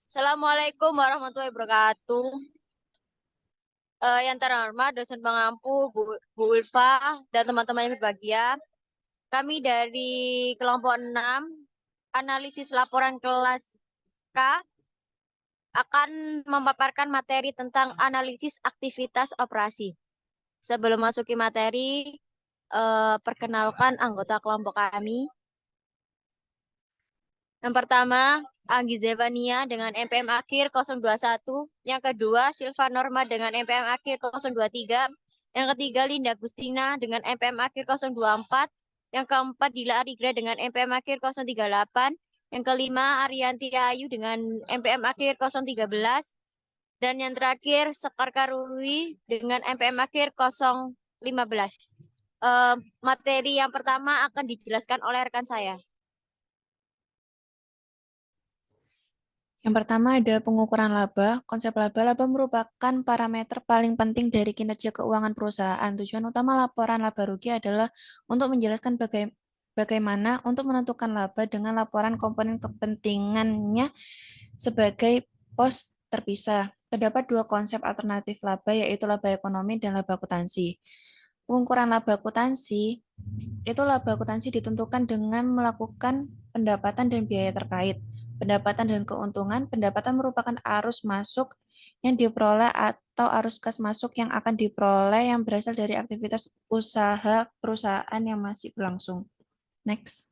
Assalamualaikum warahmatullahi wabarakatuh. Yang terhormat dosen pengampu Bu Ulfa dan teman-teman yang berbahagia. Kami dari kelompok 6 analisis laporan kelas K akan memaparkan materi tentang analisis aktivitas operasi. Sebelum masuki materi, perkenalkan anggota kelompok kami. Yang pertama, Anggi Zevania dengan MPM akhir 021. Yang kedua, Silva Norma dengan MPM akhir 023. Yang ketiga, Linda Gustina dengan MPM akhir 024. Yang keempat, Dila Arigra dengan MPM akhir 038. Yang kelima, Arianti Ayu dengan MPM akhir 013. Dan yang terakhir, Sekar Karui dengan MPM akhir 015. Materi yang pertama akan dijelaskan oleh rekan saya. Yang pertama ada pengukuran laba. Konsep laba merupakan parameter paling penting dari kinerja keuangan perusahaan. Tujuan utama laporan laba rugi adalah untuk menjelaskan bagaimana untuk menentukan laba dengan laporan komponen kepentingannya sebagai pos terpisah. Terdapat dua konsep alternatif laba, yaitu laba ekonomi dan laba akuntansi. Pengukuran laba akuntansi itu laba akuntansi ditentukan dengan melakukan pendapatan dan biaya terkait. Pendapatan dan keuntungan, pendapatan merupakan arus masuk yang diperoleh atau arus kas masuk yang akan diperoleh yang berasal dari aktivitas usaha perusahaan yang masih berlangsung. Next.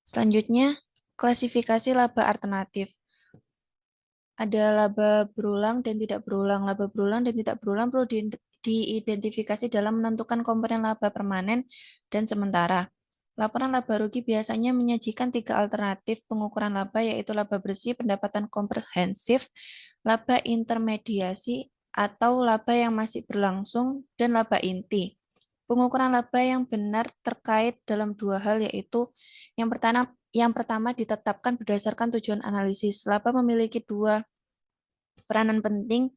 Selanjutnya, klasifikasi laba alternatif. Ada laba berulang dan tidak berulang. Laba berulang dan tidak berulang perlu diidentifikasi dalam menentukan komponen laba permanen dan sementara. Laporan laba rugi biasanya menyajikan tiga alternatif pengukuran laba, yaitu laba bersih, pendapatan komprehensif, laba intermediasi, atau laba yang masih berlangsung, dan laba inti. Pengukuran laba yang benar terkait dalam dua hal, yaitu yang pertama ditetapkan berdasarkan tujuan analisis. Laba memiliki dua peranan penting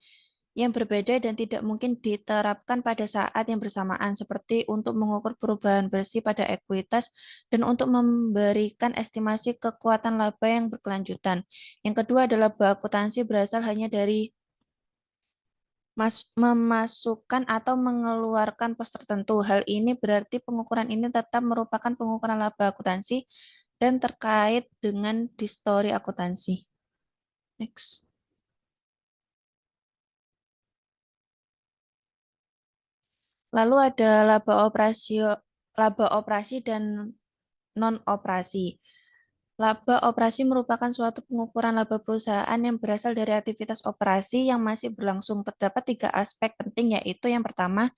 yang berbeda dan tidak mungkin diterapkan pada saat yang bersamaan, seperti untuk mengukur perubahan bersih pada ekuitas dan untuk memberikan estimasi kekuatan laba yang berkelanjutan. Yang kedua adalah laba akuntansi berasal hanya dari memasukkan atau mengeluarkan pos tertentu. Hal ini berarti pengukuran ini tetap merupakan pengukuran laba akuntansi dan terkait dengan histori akuntansi. Next. Lalu ada laba operasi dan non-operasi. Laba operasi merupakan suatu pengukuran laba perusahaan yang berasal dari aktivitas operasi yang masih berlangsung. Terdapat tiga aspek penting, yaitu yang pertama,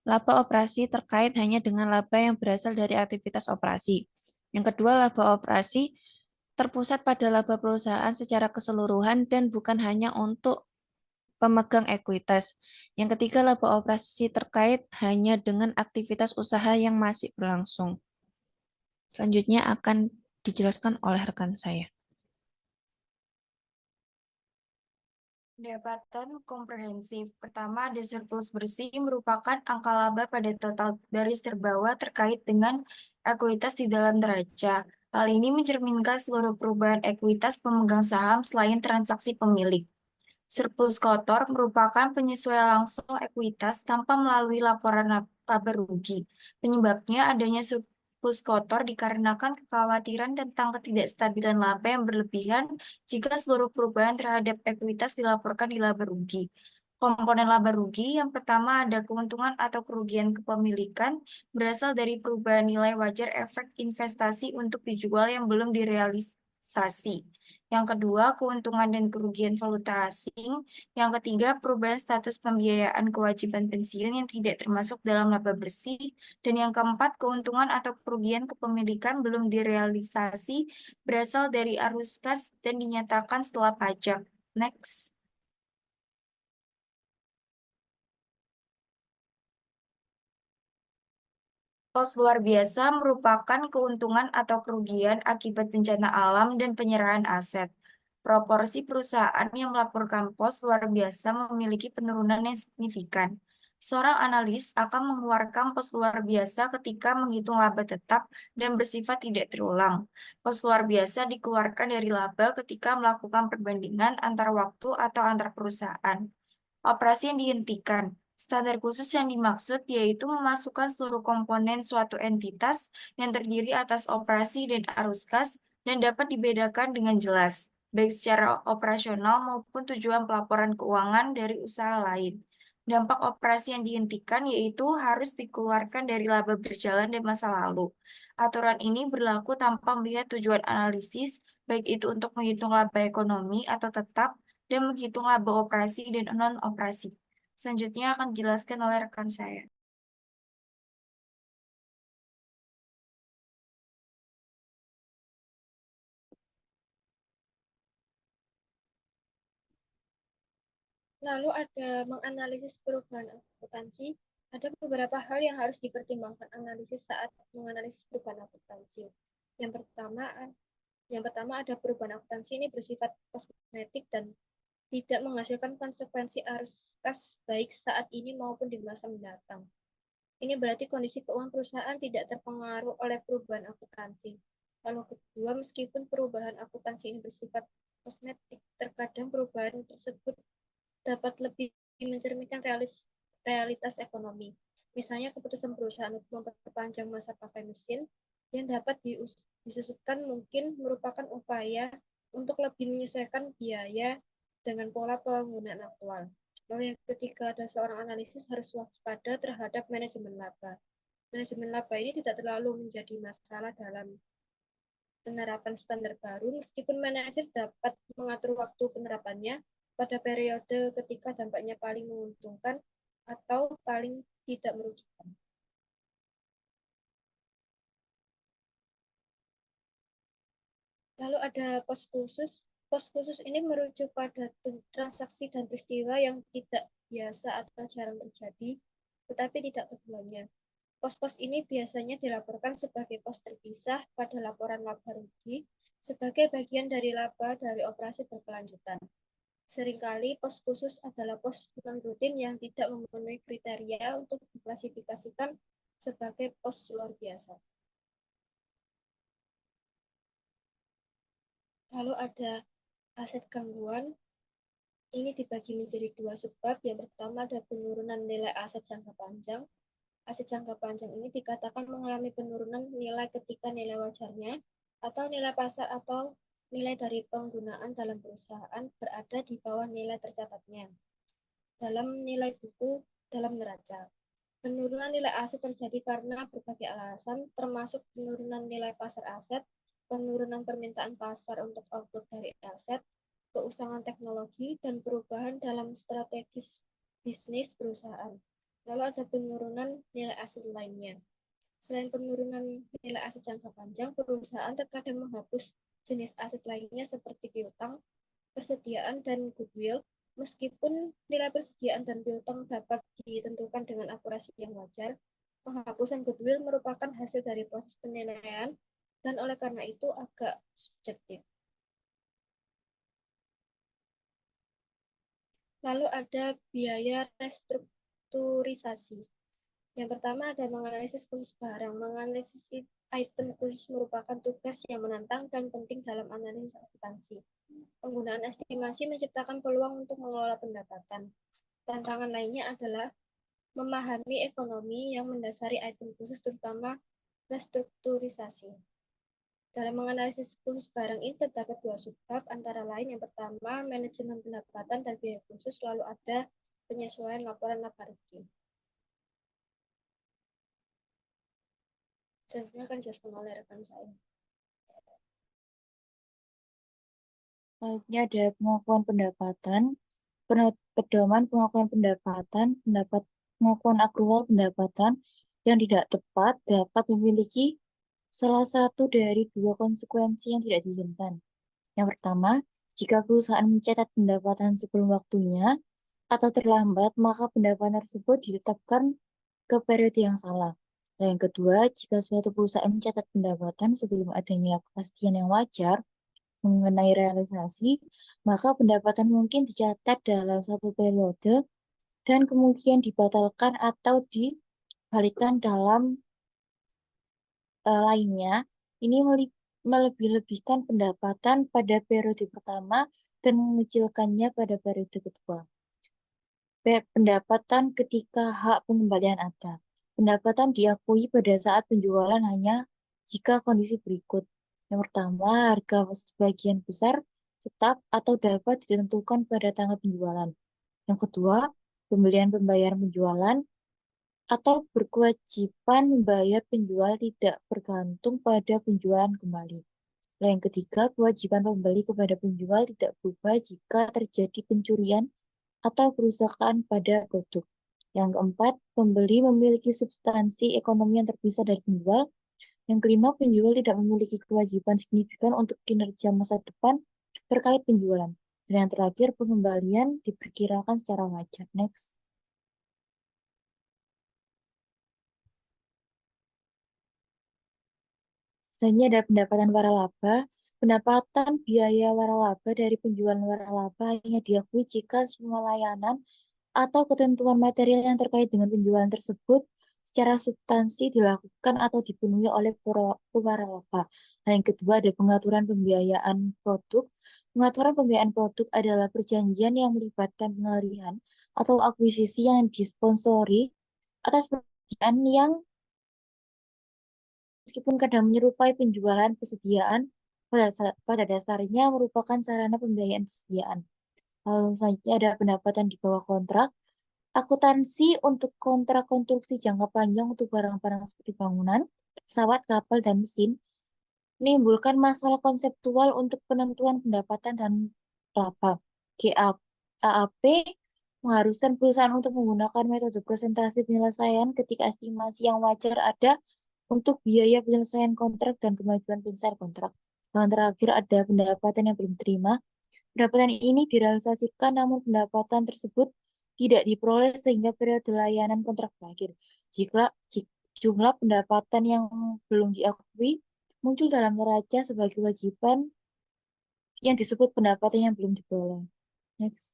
laba operasi terkait hanya dengan laba yang berasal dari aktivitas operasi. Yang kedua, laba operasi terpusat pada laba perusahaan secara keseluruhan dan bukan hanya untuk pemegang ekuitas. Yang ketiga, laba operasi terkait hanya dengan aktivitas usaha yang masih berlangsung. Selanjutnya akan dijelaskan oleh rekan saya. Pendapatan komprehensif. Pertama, ada surplus bersih merupakan angka laba pada total baris terbawah terkait dengan ekuitas di dalam neraca. Hal ini mencerminkan seluruh perubahan ekuitas pemegang saham selain transaksi pemilik. Surplus kotor merupakan penyesuaian langsung ekuitas tanpa melalui laporan laba rugi. Penyebabnya adanya surplus kotor dikarenakan kekhawatiran tentang ketidakstabilan laba yang berlebihan jika seluruh perubahan terhadap ekuitas dilaporkan di laba rugi. Komponen laba rugi yang pertama ada keuntungan atau kerugian kepemilikan berasal dari perubahan nilai wajar efek investasi untuk dijual yang belum direalisasi. Yang kedua, keuntungan dan kerugian valuta asing. Yang ketiga, perubahan status pembiayaan kewajiban pensiun yang tidak termasuk dalam laba bersih. Dan yang keempat, keuntungan atau kerugian kepemilikan belum direalisasi berasal dari arus kas dan dinyatakan setelah pajak. Next. Pos luar biasa merupakan keuntungan atau kerugian akibat bencana alam dan penyerahan aset. Proporsi perusahaan yang melaporkan pos luar biasa memiliki penurunan yang signifikan. Seorang analis akan mengeluarkan pos luar biasa ketika menghitung laba tetap dan bersifat tidak terulang. Pos luar biasa dikeluarkan dari laba ketika melakukan perbandingan antar waktu atau antar perusahaan. Operasi yang dihentikan. Standar khusus yang dimaksud yaitu memasukkan seluruh komponen suatu entitas yang terdiri atas operasi dan arus kas dan dapat dibedakan dengan jelas, baik secara operasional maupun tujuan pelaporan keuangan dari usaha lain. Dampak operasi yang dihentikan yaitu harus dikeluarkan dari laba berjalan dan masa lalu. Aturan ini berlaku tanpa melihat tujuan analisis, baik itu untuk menghitung laba ekonomi atau tetap, dan menghitung laba operasi dan non-operasi. Selanjutnya akan dijelaskan oleh rekan saya. Lalu ada menganalisis perubahan akuntansi. Ada beberapa hal yang harus dipertimbangkan analisis saat menganalisis perubahan akuntansi. Yang pertama ada perubahan akuntansi ini bersifat kosmetik dan tidak menghasilkan konsekuensi arus kas baik saat ini maupun di masa mendatang. Ini berarti kondisi keuangan perusahaan tidak terpengaruh oleh perubahan akuntansi. Lalu kedua, meskipun perubahan akuntansi ini bersifat kosmetik, terkadang perubahan tersebut dapat lebih mencerminkan realitas ekonomi. Misalnya keputusan perusahaan untuk memperpanjang masa pakai mesin yang dapat disusupkan mungkin merupakan upaya untuk lebih menyesuaikan biaya dengan pola penggunaan aktual. Lalu yang ketiga, ada seorang analisis harus waspada terhadap manajemen laba. Manajemen laba ini tidak terlalu menjadi masalah dalam penerapan standar baru, meskipun manajer dapat mengatur waktu penerapannya pada periode ketika dampaknya paling menguntungkan atau paling tidak merugikan. Lalu ada pos khusus. Pos khusus ini merujuk pada transaksi dan peristiwa yang tidak biasa atau jarang terjadi, tetapi tidak keduanya. Pos-pos ini biasanya dilaporkan sebagai pos terpisah pada laporan laba rugi sebagai bagian dari laba dari operasi berkelanjutan. Seringkali pos khusus adalah pos non-rutin yang tidak memenuhi kriteria untuk diklasifikasikan sebagai pos luar biasa. Lalu ada aset gangguan. Ini dibagi menjadi dua sebab. Yang pertama ada penurunan nilai aset jangka panjang. Aset jangka panjang ini dikatakan mengalami penurunan nilai ketika nilai wajarnya atau nilai pasar atau nilai dari penggunaan dalam perusahaan berada di bawah nilai tercatatnya dalam nilai buku dalam neraca. Penurunan nilai aset terjadi karena berbagai alasan, termasuk penurunan nilai pasar aset, penurunan permintaan pasar untuk output dari aset, keusangan teknologi, dan perubahan dalam strategis bisnis perusahaan. Lalu ada penurunan nilai aset lainnya. Selain penurunan nilai aset jangka panjang, perusahaan terkadang menghapus jenis aset lainnya seperti piutang, persediaan, dan goodwill. Meskipun nilai persediaan dan piutang dapat ditentukan dengan akurasi yang wajar, penghapusan goodwill merupakan hasil dari proses penilaian dan oleh karena itu agak subjektif. Lalu ada biaya restrukturisasi. Yang pertama ada menganalisis khusus barang. Menganalisis item khusus merupakan tugas yang menantang dan penting dalam analisis akuntansi. Penggunaan estimasi menciptakan peluang untuk mengelola pendapatan. Tantangan lainnya adalah memahami ekonomi yang mendasari item khusus, terutama restrukturisasi. Dalam menganalisis khusus barang ini terdapat dua subbab, antara lain yang pertama manajemen pendapatan dan biaya khusus, lalu ada penyesuaian laporan laba rugi. Selanjutnya akan dijelaskan oleh rekan saya. Selanjutnya ada pengakuan pendapatan, pedoman pengakuan pendapatan, pengakuan akrual pendapatan yang tidak tepat dapat memiliki salah satu dari dua konsekuensi yang tidak diinginkan. Yang pertama, jika perusahaan mencatat pendapatan sebelum waktunya atau terlambat, maka pendapatan tersebut ditetapkan ke periode yang salah. Dan yang kedua, jika suatu perusahaan mencatat pendapatan sebelum adanya kepastian yang wajar mengenai realisasi, maka pendapatan mungkin dicatat dalam satu periode dan kemungkinan dibatalkan atau dibalikan dalam lainnya. Ini melebih-lebihkan pendapatan pada periode pertama dan mengecilkannya pada periode kedua. Pendapatan ketika hak pengembalian ada. Pendapatan diakui pada saat penjualan hanya jika kondisi berikut. Yang pertama, harga sebagian besar tetap atau dapat ditentukan pada tanggal penjualan. Yang kedua, pembayaran penjualan atau berkewajiban membayar penjual tidak bergantung pada penjualan kembali. Yang ketiga, kewajiban pembeli kepada penjual tidak berubah jika terjadi pencurian atau kerusakan pada produk. Yang keempat, pembeli memiliki substansi ekonomi yang terpisah dari penjual. Yang kelima, penjual tidak memiliki kewajiban signifikan untuk kinerja masa depan terkait penjualan. Dan yang terakhir, pengembalian diperkirakan secara wajar. Next. Selanjutnya ada pendapatan waralaba. Pendapatan biaya waralaba dari penjualan waralaba hanya diakui jika semua layanan atau ketentuan material yang terkait dengan penjualan tersebut secara substansi dilakukan atau dipenuhi oleh pewaralaba. Nah, yang kedua ada pengaturan pembiayaan produk. Pengaturan pembiayaan produk adalah perjanjian yang melibatkan pengalihan atau akuisisi yang disponsori atas pekerjaan yang meskipun kadang menyerupai penjualan persediaan, pada dasarnya merupakan sarana pembiayaan persediaan. Lalu selanjutnya ada pendapatan di bawah kontrak. Akuntansi untuk kontrak konstruksi jangka panjang untuk barang-barang seperti bangunan, pesawat, kapal, dan mesin menimbulkan masalah konseptual untuk penentuan pendapatan dan laba. GAAP mengharuskan perusahaan untuk menggunakan metode presentasi penyelesaian ketika estimasi yang wajar ada untuk biaya penyelesaian kontrak dan kemajuan penyelesaian kontrak. Yang terakhir ada pendapatan yang belum diterima. Pendapatan ini direalisasikan namun pendapatan tersebut tidak diperoleh sehingga periode layanan kontrak berakhir. Jika jumlah pendapatan yang belum diakui muncul dalam neraca sebagai kewajiban yang disebut pendapatan yang belum diperoleh. Next.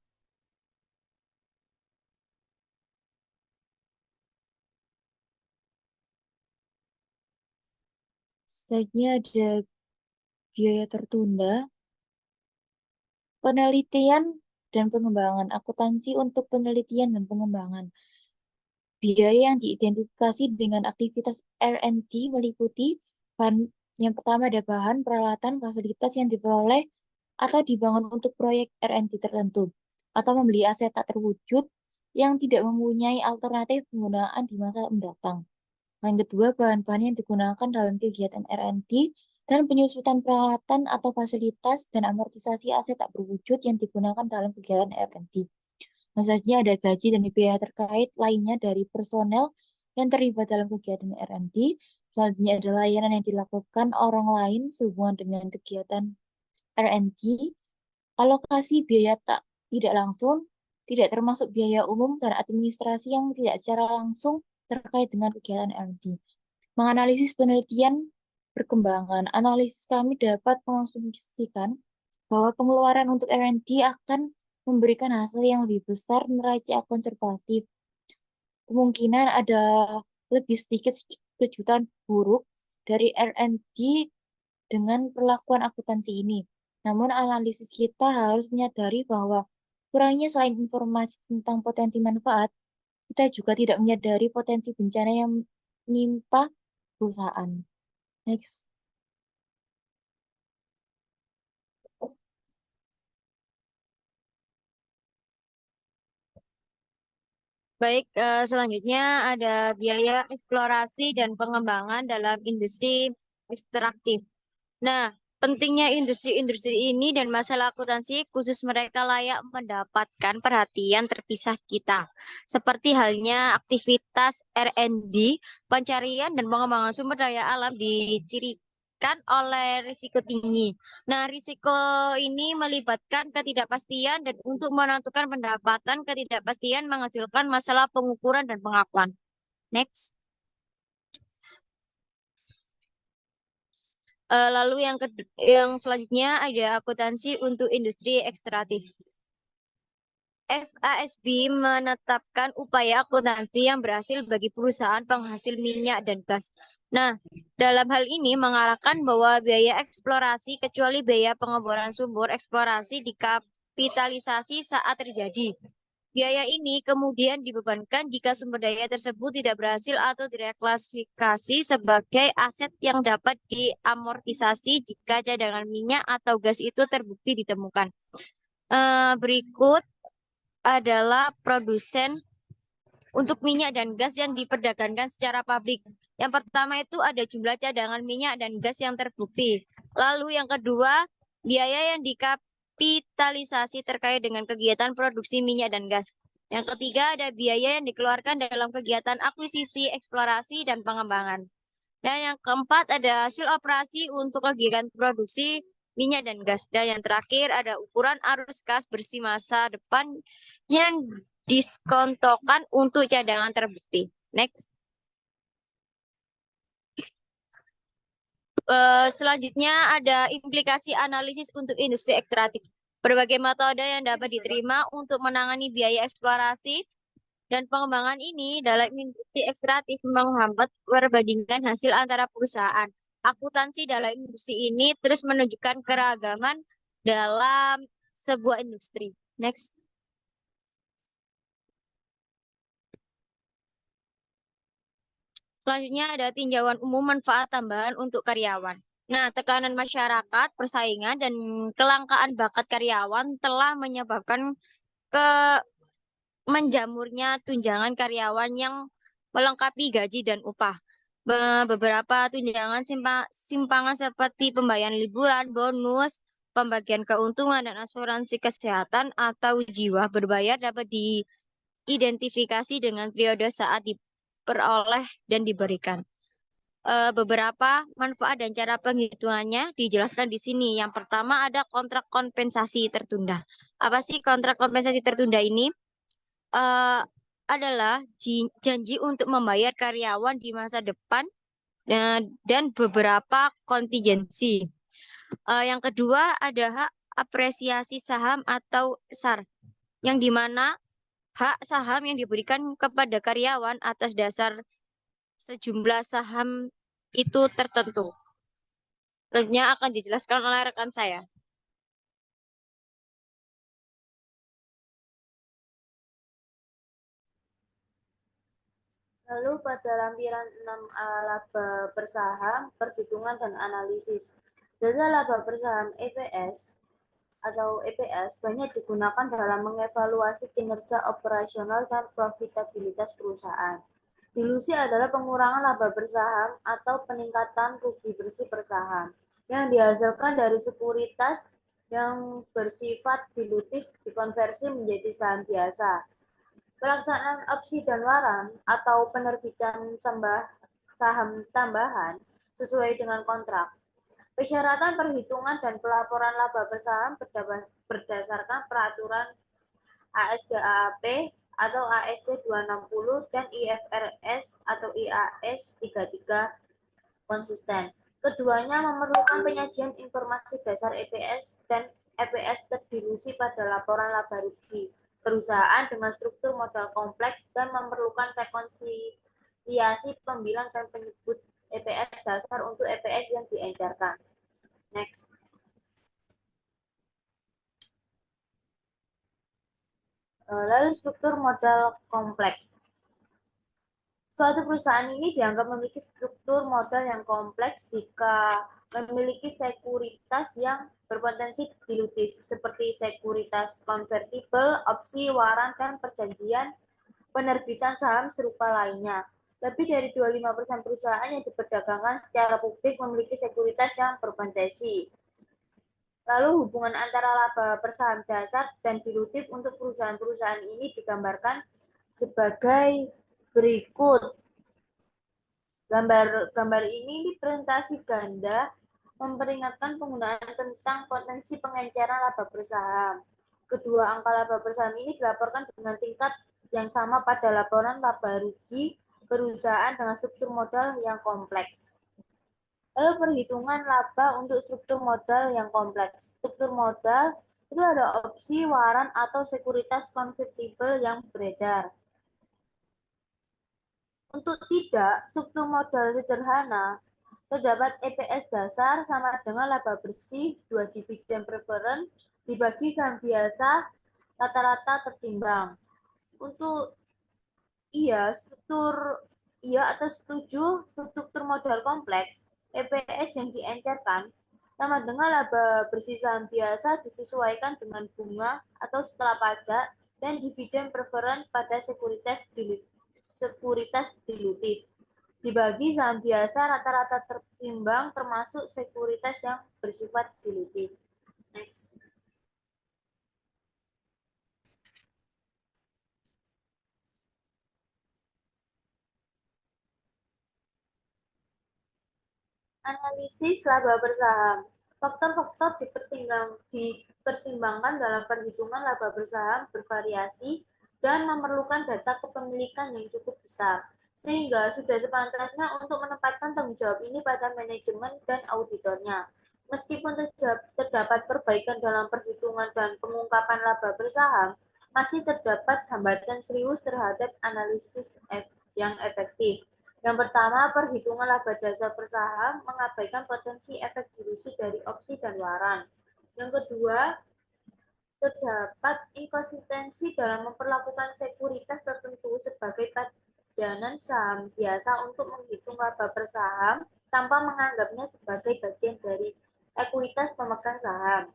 Selanjutnya ada biaya tertunda, penelitian dan pengembangan, akuntansi untuk penelitian dan pengembangan. Biaya yang diidentifikasi dengan aktivitas R&D meliputi yang pertama ada bahan, peralatan, fasilitas yang diperoleh atau dibangun untuk proyek R&D tertentu, atau membeli aset tak terwujud yang tidak mempunyai alternatif penggunaan di masa mendatang. Yang kedua, bahan-bahan yang digunakan dalam kegiatan R&D dan penyusutan peralatan atau fasilitas dan amortisasi aset tak berwujud yang digunakan dalam kegiatan R&D. Selanjutnya ada gaji dan biaya terkait lainnya dari personel yang terlibat dalam kegiatan R&D. Selanjutnya ada layanan yang dilakukan orang lain sehubungan dengan kegiatan R&D. Alokasi biaya tidak langsung, tidak termasuk biaya umum dan administrasi yang tidak secara langsung terkait dengan kegiatan R&D. Menganalisis penelitian perkembangan, analisis kami dapat mengasumsikan bahwa pengeluaran untuk R&D akan memberikan hasil yang lebih besar neraca konservatif. Kemungkinan ada lebih sedikit kejutan buruk dari R&D dengan perlakuan akuntansi ini. Namun analisis kita harus menyadari bahwa kurangnya selain informasi tentang potensi manfaat, kita juga tidak menyadari potensi bencana yang menimpa perusahaan. Next. Baik, selanjutnya ada biaya eksplorasi dan pengembangan dalam industri ekstraktif. Nah, pentingnya industri-industri ini dan masalah akuntansi khusus mereka layak mendapatkan perhatian terpisah kita. Seperti halnya aktivitas R&D, pencarian dan pengembangan sumber daya alam dicirikan oleh risiko tinggi. Nah, risiko ini melibatkan ketidakpastian dan untuk menentukan pendapatan, ketidakpastian menghasilkan masalah pengukuran dan pengakuan. Next. Lalu yang selanjutnya ada akuntansi untuk industri ekstraktif. FASB menetapkan upaya akuntansi yang berhasil bagi perusahaan penghasil minyak dan gas. Nah, dalam hal ini mengarahkan bahwa biaya eksplorasi kecuali biaya pengeboran sumur eksplorasi dikapitalisasi saat terjadi. Biaya ini kemudian dibebankan jika sumber daya tersebut tidak berhasil atau direklasifikasi sebagai aset yang dapat diamortisasi jika cadangan minyak atau gas itu terbukti ditemukan. Berikut adalah produsen untuk minyak dan gas yang diperdagangkan secara publik. Yang pertama itu ada jumlah cadangan minyak dan gas yang terbukti. Lalu yang kedua, biaya yang dikapitalisasi terkait dengan kegiatan produksi minyak dan gas. Yang ketiga, ada biaya yang dikeluarkan dalam kegiatan akuisisi, eksplorasi, dan pengembangan. Dan yang keempat, ada hasil operasi untuk kegiatan produksi minyak dan gas. Dan yang terakhir, ada ukuran arus kas bersih masa depan yang diskontokan untuk cadangan terbukti. Next. Selanjutnya ada implikasi analisis untuk industri ekstraktif. Berbagai metode yang dapat diterima untuk menangani biaya eksplorasi dan pengembangan ini dalam industri ekstraktif menghambat perbandingan hasil antara perusahaan. Akuntansi dalam industri ini terus menunjukkan keragaman dalam sebuah industri. Next. Selanjutnya ada tinjauan umum manfaat tambahan untuk karyawan. Nah, tekanan masyarakat, persaingan, dan kelangkaan bakat karyawan telah menyebabkan menjamurnya tunjangan karyawan yang melengkapi gaji dan upah. Beberapa tunjangan simpangan seperti pembayaran liburan, bonus, pembagian keuntungan, dan asuransi kesehatan atau jiwa berbayar dapat diidentifikasi dengan periode saat diperoleh dan diberikan. Beberapa manfaat dan cara penghitungannya dijelaskan di sini. Yang pertama ada kontrak kompensasi tertunda. Apa sih kontrak kompensasi tertunda ini? Adalah janji untuk membayar karyawan di masa depan dan beberapa kontingensi. Yang kedua ada hak apresiasi saham atau SAR, yang dimana hak saham yang diberikan kepada karyawan atas dasar sejumlah saham itu tertentu. Selanjutnya akan dijelaskan oleh rekan saya. Lalu pada lampiran 6A laba per saham, perhitungan dan analisis. Data laba per saham EPS atau EPS banyak digunakan dalam mengevaluasi kinerja operasional dan profitabilitas perusahaan. Dilusi adalah pengurangan laba per saham atau peningkatan rugi bersih per saham yang dihasilkan dari sekuritas yang bersifat dilutif dikonversi menjadi saham biasa. Pelaksanaan opsi dan waran atau penerbitan saham tambahan sesuai dengan kontrak. Persyaratan perhitungan dan pelaporan laba bersaham berdasarkan peraturan ASGAAP atau ASC 260 dan IFRS atau IAS 33 konsisten. Keduanya memerlukan penyajian informasi dasar EPS dan EPS terdilusi pada laporan laba rugi perusahaan dengan struktur modal kompleks dan memerlukan rekonsiliasi pembilang dan penyebut EPS dasar untuk EPS yang diencerkan. Next. Lalu struktur modal kompleks. Suatu perusahaan ini dianggap memiliki struktur modal yang kompleks jika memiliki sekuritas yang berpotensi dilutif, seperti sekuritas konvertibel, opsi, waran, dan perjanjian penerbitan saham serupa lainnya. Lebih dari 25% perusahaan yang diperdagangkan secara publik memiliki sekuritas yang berpotensi. Lalu hubungan antara laba per saham dasar dan dilutif untuk perusahaan-perusahaan ini digambarkan sebagai berikut. Gambar ini presentasi ganda memperingatkan penggunaan tentang potensi pengenceran laba per saham. Kedua angka laba per saham ini dilaporkan dengan tingkat yang sama pada laporan laba rugi perusahaan dengan struktur modal yang kompleks. Lalu perhitungan laba untuk struktur modal yang kompleks. Struktur modal itu ada opsi waran atau sekuritas konvertible yang beredar. Untuk tidak struktur modal sederhana, terdapat EPS dasar sama dengan laba bersih 2 dividen preferen dibagi saham biasa rata-rata tertimbang. Untuk iya atau setuju struktur modal kompleks, EPS yang diencerkan sama dengan laba bersih saham biasa disesuaikan dengan bunga atau setelah pajak dan dividen preferen pada sekuritas dilutif. Dibagi saham biasa rata-rata tertimbang termasuk sekuritas yang bersifat dilutif. Next. Analisis laba bersaham. Faktor-faktor dipertimbangkan dalam perhitungan laba bersaham bervariasi dan memerlukan data kepemilikan yang cukup besar, sehingga sudah sepantasnya untuk menempatkan tanggung jawab ini pada manajemen dan auditornya. Meskipun terdapat perbaikan dalam perhitungan dan pengungkapan laba bersaham, masih terdapat hambatan serius terhadap analisis yang efektif. Yang pertama, perhitungan laba dasar per saham mengabaikan potensi efek dilusi dari opsi dan waran. Yang kedua, terdapat inkonsistensi dalam memperlakukan sekuritas tertentu sebagai padanan saham biasa untuk menghitung laba per saham tanpa menganggapnya sebagai bagian dari ekuitas pemegang saham.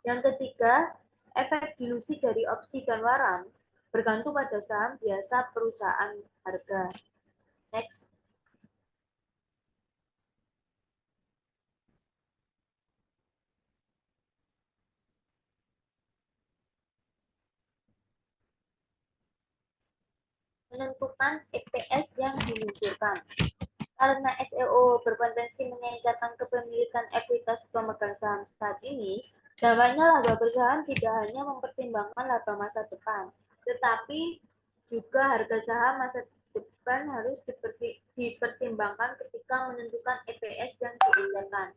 Yang ketiga, efek dilusi dari opsi dan waran bergantung pada saham biasa perusahaan harga. Next. Menentukan EPS yang diluncurkan. Karena SEO berpotensi mengencarkan kepemilikan ekuitas pemegang saham saat ini, dampaknya laba bersaham tidak hanya mempertimbangkan laba masa depan, tetapi juga harga saham masa depan harus dipertimbangkan ketika menentukan EPS yang diencerkan.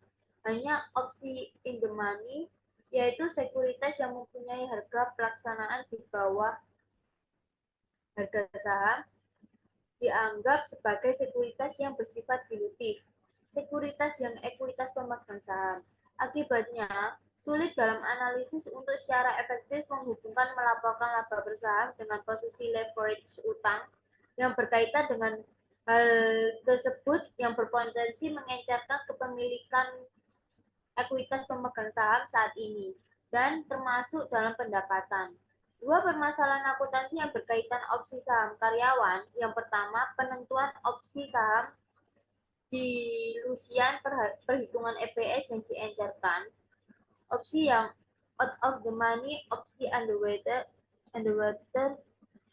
Hanya opsi in the money, yaitu sekuritas yang mempunyai harga pelaksanaan di bawah harga saham, dianggap sebagai sekuritas yang bersifat dilutif, sekuritas yang ekuitas pemegang saham. Akibatnya, sulit dalam analisis untuk secara efektif menghubungkan melaporkan laba bersaham dengan posisi leverage utang yang berkaitan dengan hal tersebut yang berpotensi mengencerkan kepemilikan ekuitas pemegang saham saat ini, dan termasuk dalam pendapatan. Dua permasalahan akuntansi yang berkaitan opsi saham karyawan. Yang pertama, penentuan opsi saham dilusian perhitungan EPS yang diencerkan. Opsi yang out of the money, opsi underwater,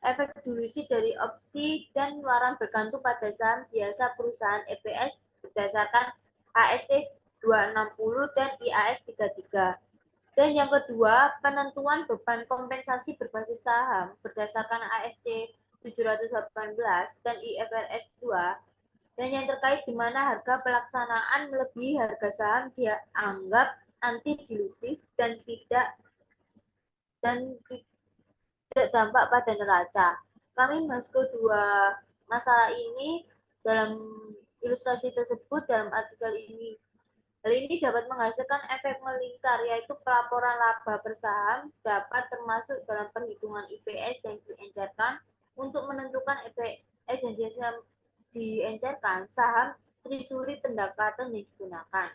efek dilusi dari opsi dan waran bergantung pada saham biasa perusahaan EPS berdasarkan AST 260 dan IAS 33. Dan yang kedua, penentuan beban kompensasi berbasis saham berdasarkan AST 718 dan IFRS 2. Dan yang terkait di mana harga pelaksanaan melebihi harga saham dianggap anti dilutif dan tidak dampak pada neraca. Kami bahas kedua masalah ini dalam ilustrasi tersebut dalam artikel ini. Hal ini dapat menghasilkan efek melingkar, yaitu pelaporan laba bersaham dapat termasuk dalam perhitungan IPS yang diencerkan untuk menentukan EPS yang diencerkan saham trisuri pendapatan yang digunakan.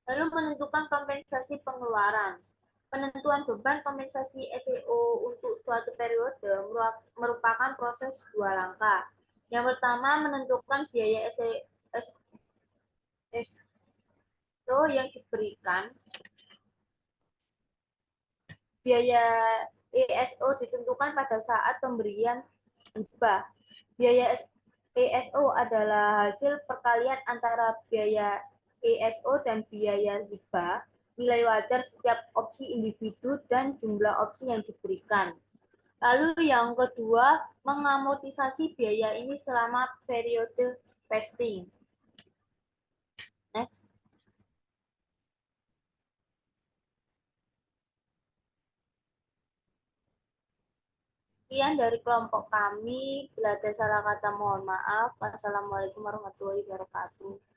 Lalu menentukan kompensasi pengeluaran. Penentuan beban kompensasi SEO untuk suatu periode merupakan proses dua langkah. Yang pertama, menentukan biaya SEO yang diberikan. Biaya ESO ditentukan pada saat pemberian hibah. Biaya ESO adalah hasil perkalian antara biaya ESO dan biaya hibah, nilai wajar setiap opsi individu, dan jumlah opsi yang diberikan. Lalu yang kedua, mengamortisasi biaya ini selama periode vesting. Next. Sekian dari kelompok kami. Bila ada salah kata mohon maaf. Wassalamualaikum warahmatullahi wabarakatuh.